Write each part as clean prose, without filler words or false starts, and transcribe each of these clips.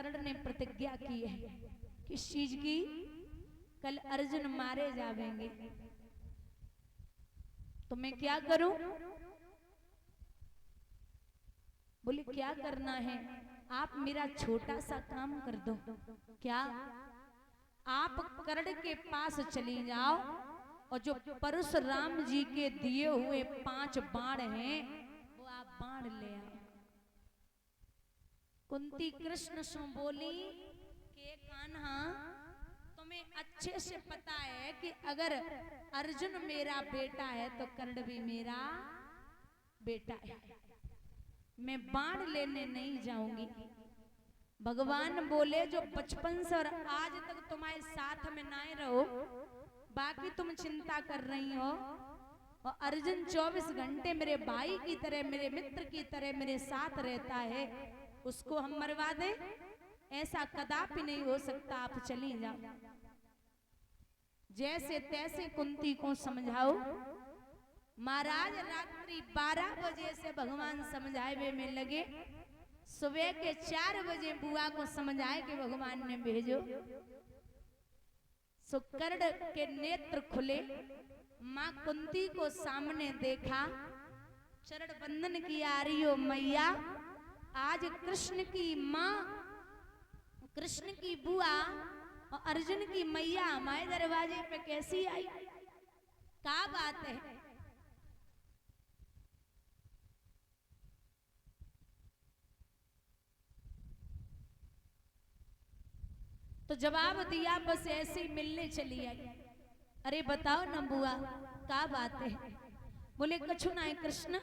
कर्ण ने प्रतिज्ञा की है। किस चीज की? कल अर्जुन मारे जावेंगे तो मैं क्या करूं? बोले क्या करना है? आप मेरा छोटा सा काम कर दो। क्या? आप कर्ण के पास चली जाओ और जो परशुराम जी के दिए हुए 5 बाण हैं वो आप बाण ले आओ। कुंती कृष्ण से बोली कि कान्हा, तुम्हें अच्छे से पता है कि अगर अर्जुन मेरा बेटा है तो कर्ण भी मेरा बेटा है, मैं बाण लेने नहीं जाऊंगी। भगवान बोले जो बचपन से और आज तक तुम्हारे साथ में ना रहो, बाकी तुम चिंता कर रही हो, और अर्जुन 24 घंटे मेरे भाई की तरह, मेरे मित्र की तरह मेरे साथ रहता है, उसको हम मरवा दें? ऐसा कदापि नहीं हो सकता, आप चली जाओ। जैसे तैसे कुंती को समझाओ। महाराज रात्रि 12 बजे से भगवान समझाए में लगे, सुबह के 4 बजे बुआ को समझाए कि भगवान ने भेजो। कर्ण के नेत्र खुले, माँ कुंती को सामने देखा, चरण बंदन किया, रही हो मैया, आज कृष्ण की माँ, कृष्ण की बुआ और अर्जुन की मैया हमारे दरवाजे पे कैसी आई? क्या बात है? तो जवाब दिया, बस ऐसे ही मिलने चली आई। अरे बताओ ना बुआ, क्या बात है? बोले कछु ना है कृष्ण,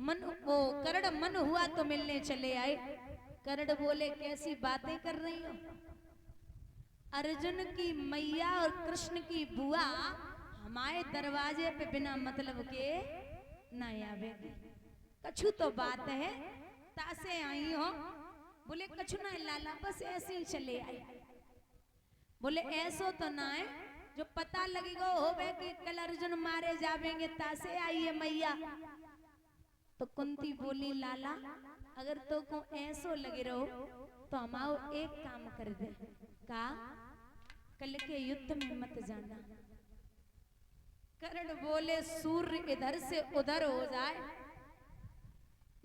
मन वो कर्ण मन हुआ तो मिलने चले आए। कर्ण बोले कैसी बातें कर रही हो? अर्जुन की मैया और कृष्ण की बुआ हमारे दरवाजे पे बिना मतलब के ना आवेगी, कछु तो बात है, तासे आई हो? बोले कछु ना है लाला, बस ऐसे ही चले आए। बोले ऐसो तो ना है जो पता लगेगा होवे कि कल अर्जुन मारे जावेंगे, तासे आई है मैया। तो कुंती बोली लाला, अगर तो को ऐसो लगे रहो तो हमाओ एक काम कर दे। का? कल के युद्ध में मत जाना। कर्ण बोले सूर्य इधर से उधर हो जाए,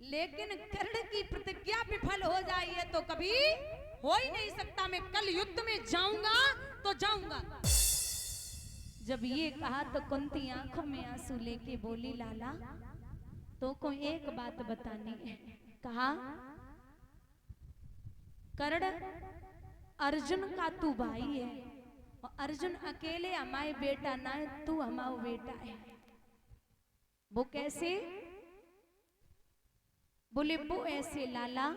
लेकिन कर्ण की प्रतिज्ञा विफल हो जाए तो कभी हो ही नहीं सकता। मैं कल युद्ध में जाऊंगा तो जाऊंगा। जब ये कहा तो कुंती आंखों में आंसू लेके बोली लाला, तो को एक बात बतानी है। कहा कर्ण, अर्जुन का तू भाई है और अर्जुन अकेले हमारे बेटा ना है, तू हमारा बेटा है। वो कैसे? बोले वो ऐसे लाला,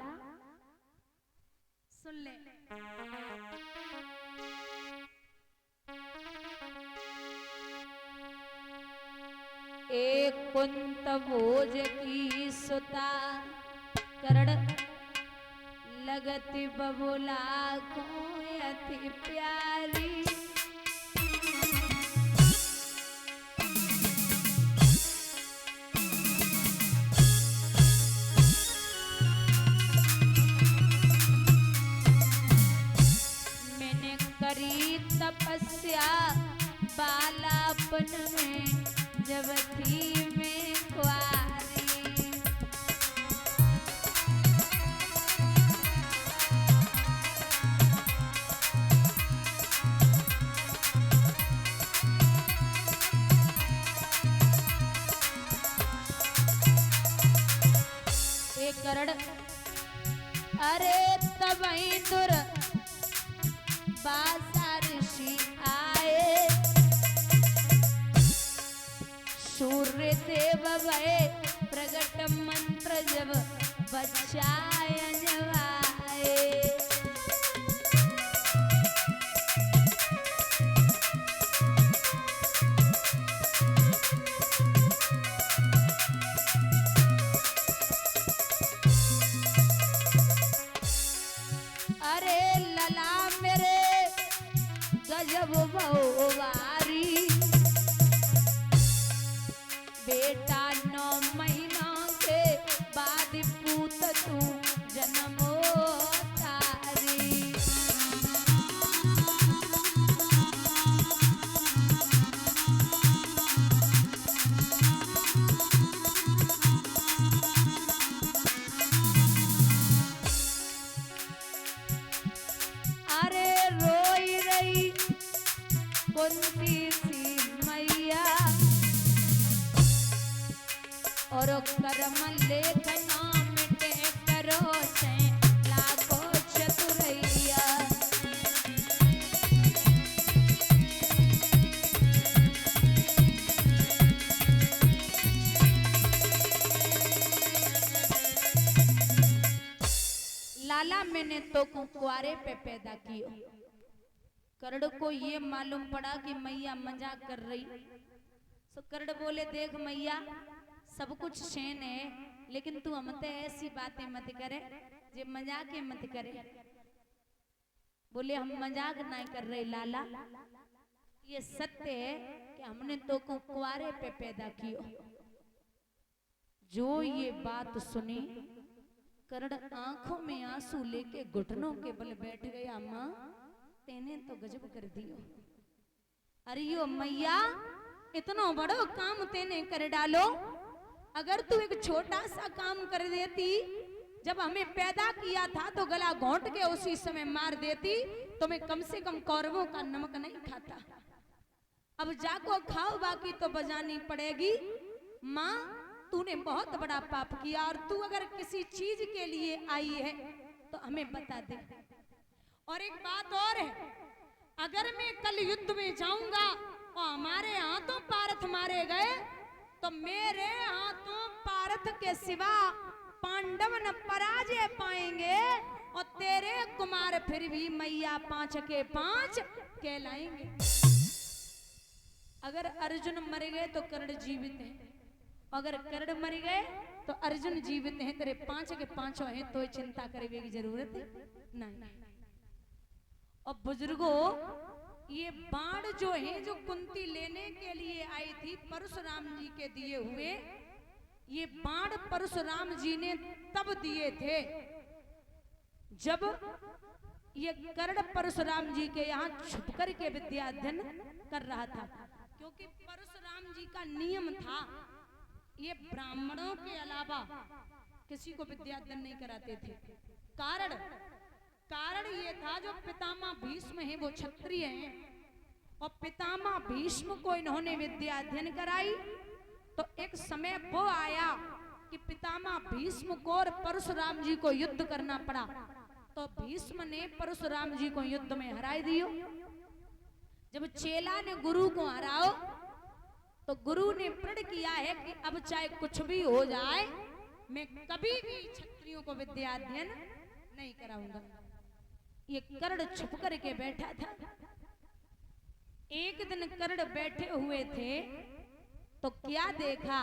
सुन ले। एक कुंत भोज की सुता, कर्ण लगति बबुला को अति प्यारी। मैंने करी तपस्या बालापन में, जब थी मैं कुआरी। कर्ण, अरे तब दुर बासा ऋषि आए, सूर्य देव भय प्रगट मंत्र जब बचाए जवाए। अरे लला मेरे गजब बहुवारी, बेटा 9 महीना के बाद पूत तू जन्मो तारी। कुंती सी मैया और कर्म लेखना मिटे करो से लाखों चतुरैया। लाला मैंने तो कुंवारे पे पैदा कियो। कर्ण को ये मालूम पड़ा कि मैया मजाक कर रही, तो कर्ण बोले देख मैया सब कुछ शेन है, लेकिन तू हमते ऐसी बातें मत करे जे मजाक मत करे। बोले हम मजाक नहीं कर रहे लाला, ये सत्य है कि हमने तो कुंवारे पे पैदा कियो। जो ये बात सुनी कर्ण आंखों में आंसू लेके घुटनों के बल बैठ गया। माँ तेने तो गजब कर दियो। अरे यो मैया इतना बड़ो काम तेने कर डालो। अगर तू एक छोटा सा काम कर देती, जब हमें पैदा किया था तो गला घोंट के उसी समय मार देती तो मैं कम से कम कौरवों का नमक नहीं खाता। अब जाको खाओ, बाकी तो बजानी पड़ेगी। माँ तूने बहुत बड़ा पाप किया, और तू अगर किसी चीज के लिए आई है तो हमें बता दे। और एक बात और है, अगर मैं कल युद्ध में जाऊंगा और हमारे हाथों पारथ मारे गए तो मेरे हाथों पारथ के सिवा पांडव न पराजय पाएंगे, और तेरे कुमार फिर भी मैया 5 के 5 कहलाएंगे। अगर अर्जुन मर गए तो कर्ण जीवित है, अगर कर्ण मर गए तो अर्जुन जीवित हैं। तेरे 5 के 5 हैं, तो चिंता करने की जरूरत नहीं। और बुजुर्गों ये बाण जो है, जो कुंती लेने के लिए आई थी परशुराम जी के दिए हुए, ये बाण परशुराम जी ने तब दिए थे जब ये कर्ण परशुराम जी के यहाँ छुपकर के विद्या अध्ययन कर रहा था। क्योंकि परशुराम जी का नियम था ये ब्राह्मणों के अलावा किसी को विद्या अध्ययन नहीं कराते थे। कारण ये था, जो पितामह भीष्म हैं वो क्षत्रिय हैं, और पितामह भीष्म को इन्होंने विद्या अध्ययन कराई। तो एक समय वो आया कि पितामह भीष्म को और परशुराम जी को युद्ध करना पड़ा, तो भीष्म ने परशुराम जी को युद्ध में हरा दियो। जब चेला ने गुरु को हराओ तो गुरु ने प्रण किया है कि अब चाहे कुछ भी हो जाए मैं कभी भी क्षत्रियों को विद्या अध्ययन नहीं कराऊंगा। ये कर्ण छुप करके बैठा था। एक दिन कर्ण बैठे हुए थे तो क्या देखा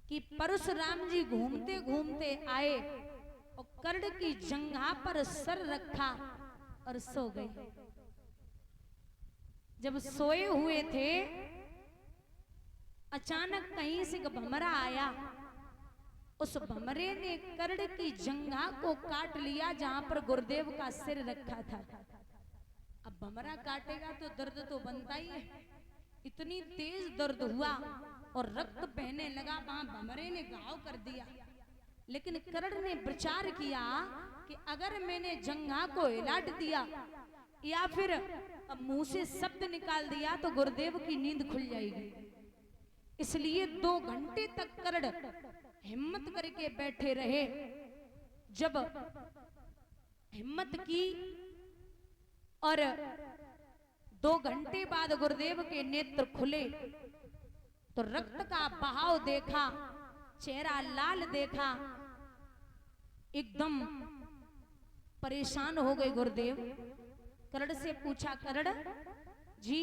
कि परशुराम जी घूमते घूमते आए और कर्ण की जंघा पर सर रखा और सो गए। जब सोए हुए थे अचानक कहीं से भमरा आया, उस भमरे ने कर्ण की जंघा को काट लिया जहां पर गुरुदेव का सिर रखा था। अब भमरा काटेगा तो दर्द तो बनता ही है। इतनी तेज दर्द हुआ और रक्त बहने लगा, वहां भमरे ने घाव कर दिया। लेकिन कर्ण ने विचार किया कि अगर मैंने जंघा को हिलाट दिया या फिर मुंह से शब्द निकाल दिया तो गुरुदेव की नींद खुल जाएगी। इसलिए 2 घंटे तक कर्ण हिम्मत करके बैठे रहे। जब हिम्मत की और 2 घंटे बाद गुरुदेव के नेत्र खुले तो रक्त का बहाव देखा, चेहरा लाल देखा, एकदम परेशान हो गए गुरुदेव। कर्ण से पूछा, कर्ण जी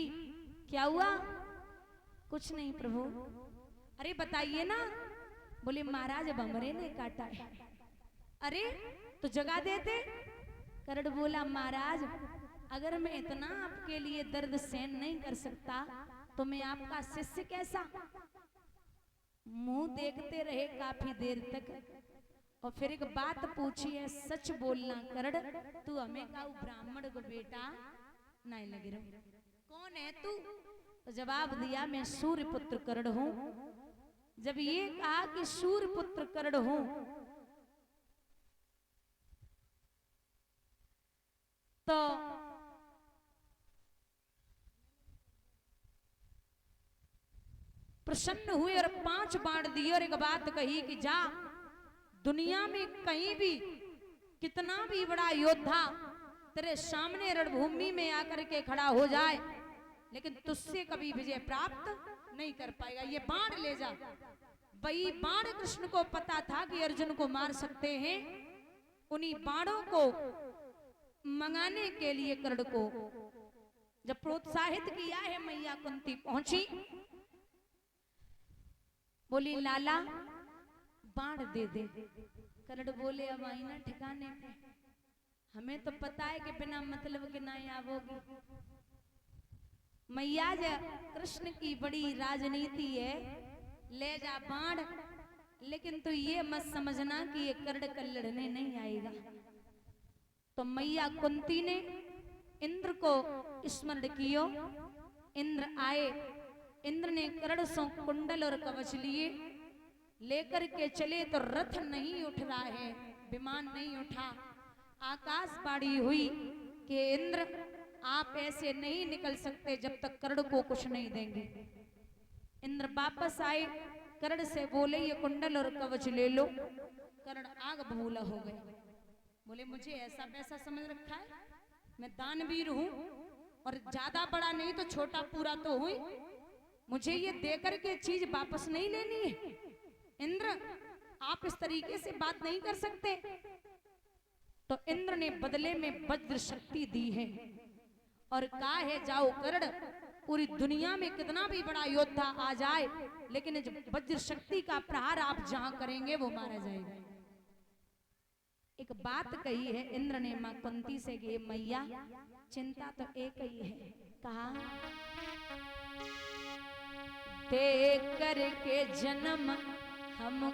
क्या हुआ? कुछ नहीं प्रभु। अरे बताइए ना। बोले महाराज भमरे ने काटा है। अरे तो जगा देते। कर्ण बोला महाराज अगर मैं इतना आपके लिए दर्द सहन नहीं कर सकता तो मैं आपका शिष्य कैसा? मुंह देखते रहे काफी देर तक और फिर एक बात पूछी है, सच बोलना कर्ण, तू हमें का ब्राह्मण को बेटा नहीं लग रहा, कौन है तू? तो जवाब दिया, मैं सूर्य पुत्र कर्ण हूं। जब ये कहा कि सूर्य पुत्र कर्ण हूं तो प्रसन्न हुए और 5 बाण दिए और एक बात कही कि जा, दुनिया में कहीं भी कितना भी बड़ा योद्धा तेरे सामने रणभूमि में आकर के खड़ा हो जाए, लेकिन तुझसे कभी विजय प्राप्त नहीं कर पाएगा। ये बाण ले जा। वही बाण कृष्ण को पता था कि अर्जुन को मार सकते हैं। उन्हीं बाणों को मंगाने के लिए कर्ण को जब प्रोत्साहित किया है, मैया कुंती पहुंची, बोली लाला बाण दे दे। कर्ण बोले अब आई ना ठिकाने पे, हमें तो पता है कि बिना मतलब के ना आवोगी। मैया कृष्ण की बड़ी राजनीति है, ले जा बाण, लेकिन तू ये मत समझना कि ये कर्ण कल लड़ने नहीं आएगा। तो मैया कुंती ने इंद्र को स्मरण कियो। इंद्र आए, इंद्र ने कर्ण से कुंडल और कवच लिए, लेकर के चले तो रथ नहीं उठ रहा है, विमान नहीं उठा। आकाशवाणी हुई कि इंद्र आप ऐसे नहीं निकल सकते जब तक कर्ण को कुछ नहीं देंगे। इंद्र वापस आए, कर्ण से बोले ये कुंडल और कवच ले लो। कर्ण आग बबूला हो गए, बोले मुझे ऐसा वैसा समझ रखा है, मैं दानवीर हूं और ज्यादा बड़ा नहीं तो छोटा पूरा तो हुई, मुझे ये देकर के चीज वापस नहीं लेनी है। इंद्र आप इस तरीके से बात नहीं कर सकते। तो इंद्र ने बदले में वज्र शक्ति दी है और कहा है जाओ कर्ण, पूरी दुनिया में कितना भी बड़ा योद्धा आ जाए, लेकिन वज्र शक्ति का प्रहार आप जहां करेंगे वो मारा जाएगा। एक बात कही है इंद्र ने मां कुंती से कि मैया चिंता तो एक ही है, कहा दे करके जन्म हम